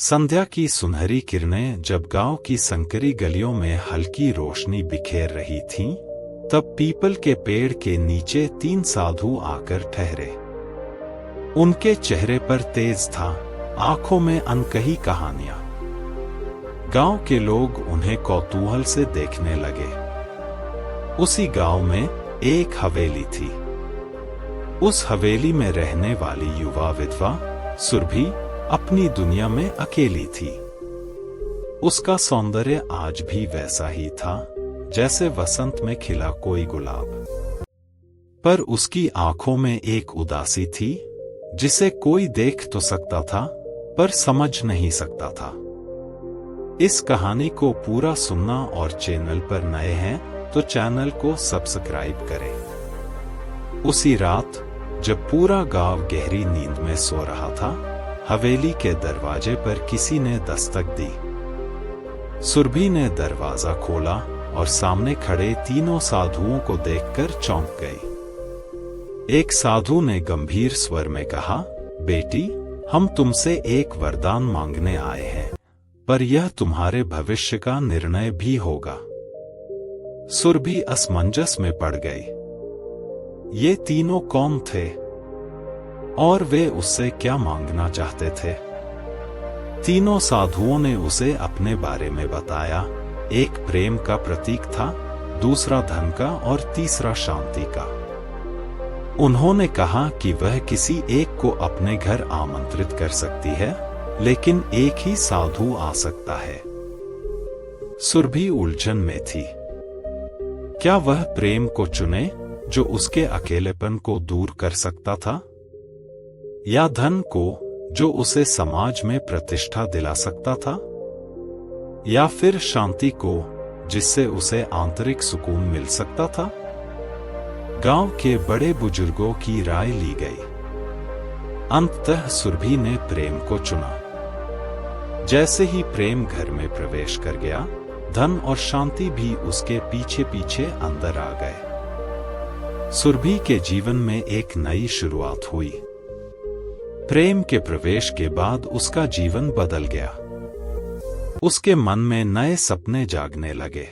संध्या की सुनहरी किरणें जब गांव की संकरी गलियों में हल्की रोशनी बिखेर रही थीं, तब पीपल के पेड़ के नीचे 3 साधु आकर ठहरे। उनके चेहरे पर तेज था, आंखों में अनकही कहानियां। गांव के लोग उन्हें कौतूहल से देखने लगे। उसी गांव में एक हवेली थी। उस हवेली में रहने वाली युवा विधवा सुरभि अपनी दुनिया में अकेली थी। उसका सौंदर्य आज भी वैसा ही था जैसे वसंत में खिला कोई गुलाब, पर उसकी आंखों में एक उदासी थी जिसे कोई देख तो सकता था पर समझ नहीं सकता था। इस कहानी को पूरा सुनना और चैनल पर नए हैं तो चैनल को सब्सक्राइब करें। उसी रात जब पूरा गांव गहरी नींद में सो रहा था, हवेली के दरवाजे पर किसी ने दस्तक दी। सुरभि ने दरवाजा खोला और सामने खड़े तीनों साधुओं को देखकर चौंक गई। एक साधु ने गंभीर स्वर में कहा, बेटी, हम तुमसे एक वरदान मांगने आए हैं, पर यह तुम्हारे भविष्य का निर्णय भी होगा। सुरभि असमंजस में पड़ गई। ये तीनों कौन थे और वे उससे क्या मांगना चाहते थे? तीनों साधुओं ने उसे अपने बारे में बताया। एक प्रेम का प्रतीक था, दूसरा धन का और तीसरा शांति का। उन्होंने कहा कि वह किसी एक को अपने घर आमंत्रित कर सकती है, लेकिन एक ही साधु आ सकता है। सुरभि उलझन में थी। क्या वह प्रेम को चुने जो उसके अकेलेपन को दूर कर सकता था, या धन को जो उसे समाज में प्रतिष्ठा दिला सकता था, या फिर शांति को जिससे उसे आंतरिक सुकून मिल सकता था? गांव के बड़े बुजुर्गों की राय ली गई। अंततः सुरभि ने प्रेम को चुना। जैसे ही प्रेम घर में प्रवेश कर गया, धन और शांति भी उसके पीछे पीछे अंदर आ गए। सुरभि के जीवन में एक नई शुरुआत हुई। प्रेम के प्रवेश के बाद उसका जीवन बदल गया। उसके मन में नए सपने जागने लगे।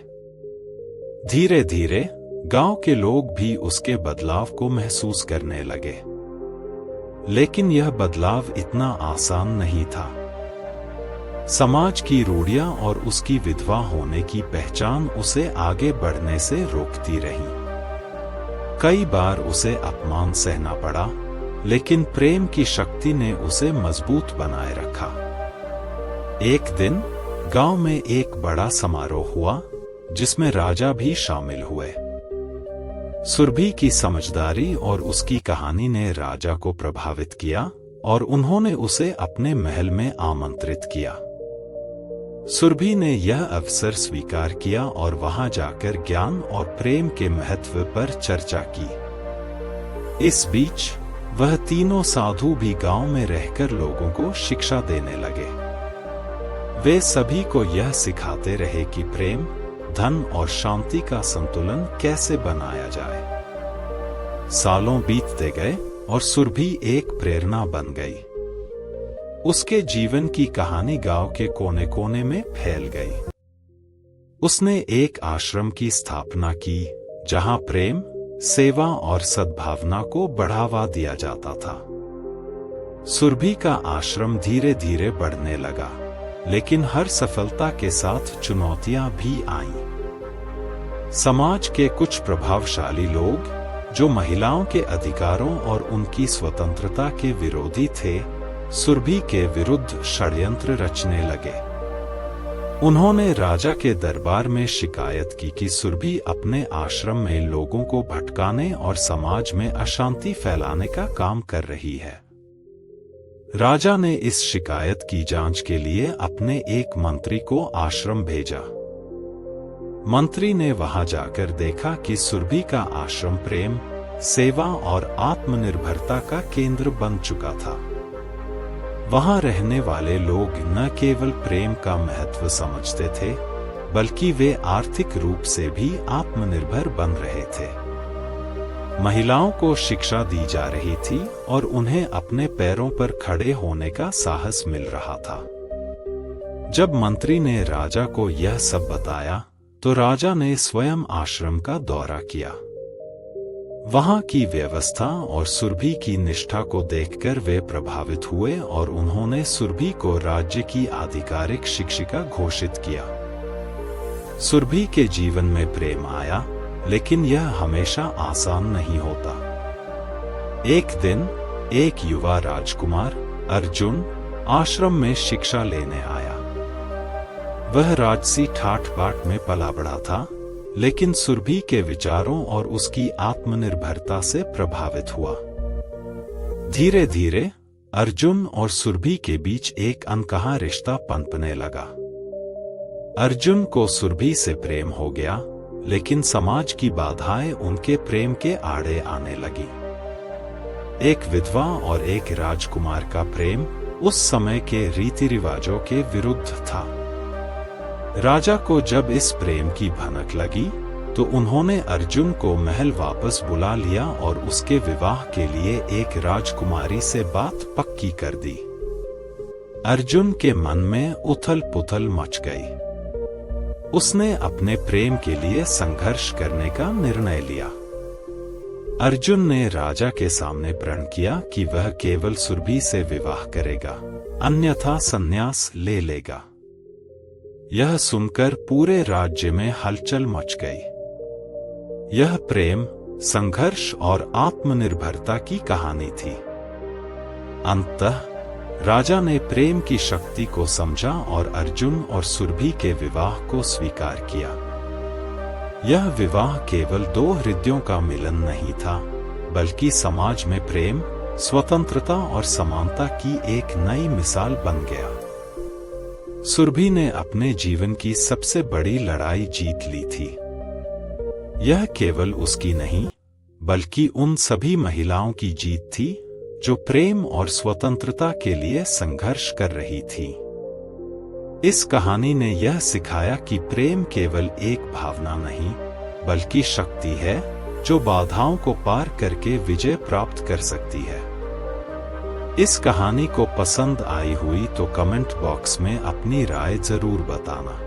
धीरे धीरे गांव के लोग भी उसके बदलाव को महसूस करने लगे। लेकिन यह बदलाव इतना आसान नहीं था। समाज की रूढ़ियां और उसकी विधवा होने की पहचान उसे आगे बढ़ने से रोकती रही। कई बार उसे अपमान सहना पड़ा, लेकिन प्रेम की शक्ति ने उसे मजबूत बनाए रखा। एक दिन गांव में एक बड़ा समारोह हुआ जिसमें राजा भी शामिल हुए। सुरभि की समझदारी और उसकी कहानी ने राजा को प्रभावित किया और उन्होंने उसे अपने महल में आमंत्रित किया। सुरभि ने यह अवसर स्वीकार किया और वहां जाकर ज्ञान और प्रेम के महत्व पर चर्चा की। इस बीच वह तीनों साधु भी गांव में रहकर लोगों को शिक्षा देने लगे। वे सभी को यह सिखाते रहे कि प्रेम, धन और शांति का संतुलन कैसे बनाया जाए। सालों बीतते गए और सुरभि एक प्रेरणा बन गई। उसके जीवन की कहानी गांव के कोने कोने में फैल गई। उसने एक आश्रम की स्थापना की जहां प्रेम, सेवा और सद्भावना को बढ़ावा दिया जाता था। सुरभि का आश्रम धीरे धीरे बढ़ने लगा, लेकिन हर सफलता के साथ चुनौतियां भी आईं। समाज के कुछ प्रभावशाली लोग जो महिलाओं के अधिकारों और उनकी स्वतंत्रता के विरोधी थे, सुरभि के विरुद्ध षड्यंत्र रचने लगे। उन्होंने राजा के दरबार में शिकायत की कि सुरभि अपने आश्रम में लोगों को भटकाने और समाज में अशांति फैलाने का काम कर रही है। राजा ने इस शिकायत की जांच के लिए अपने एक मंत्री को आश्रम भेजा। मंत्री ने वहां जाकर देखा कि सुरभि का आश्रम प्रेम, सेवा और आत्मनिर्भरता का केंद्र बन चुका था। वहां रहने वाले लोग न केवल प्रेम का महत्व समझते थे, बल्कि वे आर्थिक रूप से भी आत्मनिर्भर बन रहे थे। महिलाओं को शिक्षा दी जा रही थी और उन्हें अपने पैरों पर खड़े होने का साहस मिल रहा था। जब मंत्री ने राजा को यह सब बताया तो राजा ने स्वयं आश्रम का दौरा किया। वहां की व्यवस्था और सुरभि की निष्ठा को देखकर वे प्रभावित हुए और उन्होंने सुरभि को राज्य की आधिकारिक शिक्षिका घोषित किया। सुरभि के जीवन में प्रेम आया, लेकिन यह हमेशा आसान नहीं होता। एक दिन एक युवा राजकुमार अर्जुन आश्रम में शिक्षा लेने आया। वह राजसी ठाठ बाट में पला बड़ा था, लेकिन सुरभि के विचारों और उसकी आत्मनिर्भरता से प्रभावित हुआ। धीरे धीरे अर्जुन और सुरभि के बीच एक अनकहा रिश्ता पनपने लगा। अर्जुन को सुरभि से प्रेम हो गया, लेकिन समाज की बाधाएं उनके प्रेम के आड़े आने लगी। एक विधवा और एक राजकुमार का प्रेम उस समय के रीति रिवाजों के विरुद्ध था। राजा को जब इस प्रेम की भनक लगी तो उन्होंने अर्जुन को महल वापस बुला लिया और उसके विवाह के लिए एक राजकुमारी से बात पक्की कर दी। अर्जुन के मन में उथल पुथल मच गई। उसने अपने प्रेम के लिए संघर्ष करने का निर्णय लिया। अर्जुन ने राजा के सामने प्रण किया कि वह केवल सुरभि से विवाह करेगा, अन्यथा संन्यास ले लेगा। यह सुनकर पूरे राज्य में हलचल मच गई। यह प्रेम, संघर्ष और आत्मनिर्भरता की कहानी थी। अंततः राजा ने प्रेम की शक्ति को समझा और अर्जुन और सुरभि के विवाह को स्वीकार किया। यह विवाह केवल दो हृदयों का मिलन नहीं था, बल्कि समाज में प्रेम, स्वतंत्रता और समानता की एक नई मिसाल बन गया। सुरभि ने अपने जीवन की सबसे बड़ी लड़ाई जीत ली थी। यह केवल उसकी नहीं, बल्कि उन सभी महिलाओं की जीत थी जो प्रेम और स्वतंत्रता के लिए संघर्ष कर रही थी। इस कहानी ने यह सिखाया कि प्रेम केवल एक भावना नहीं, बल्कि शक्ति है जो बाधाओं को पार करके विजय प्राप्त कर सकती है। इस कहानी को पसंद आई हुई तो कमेंट बॉक्स में अपनी राय जरूर बताना।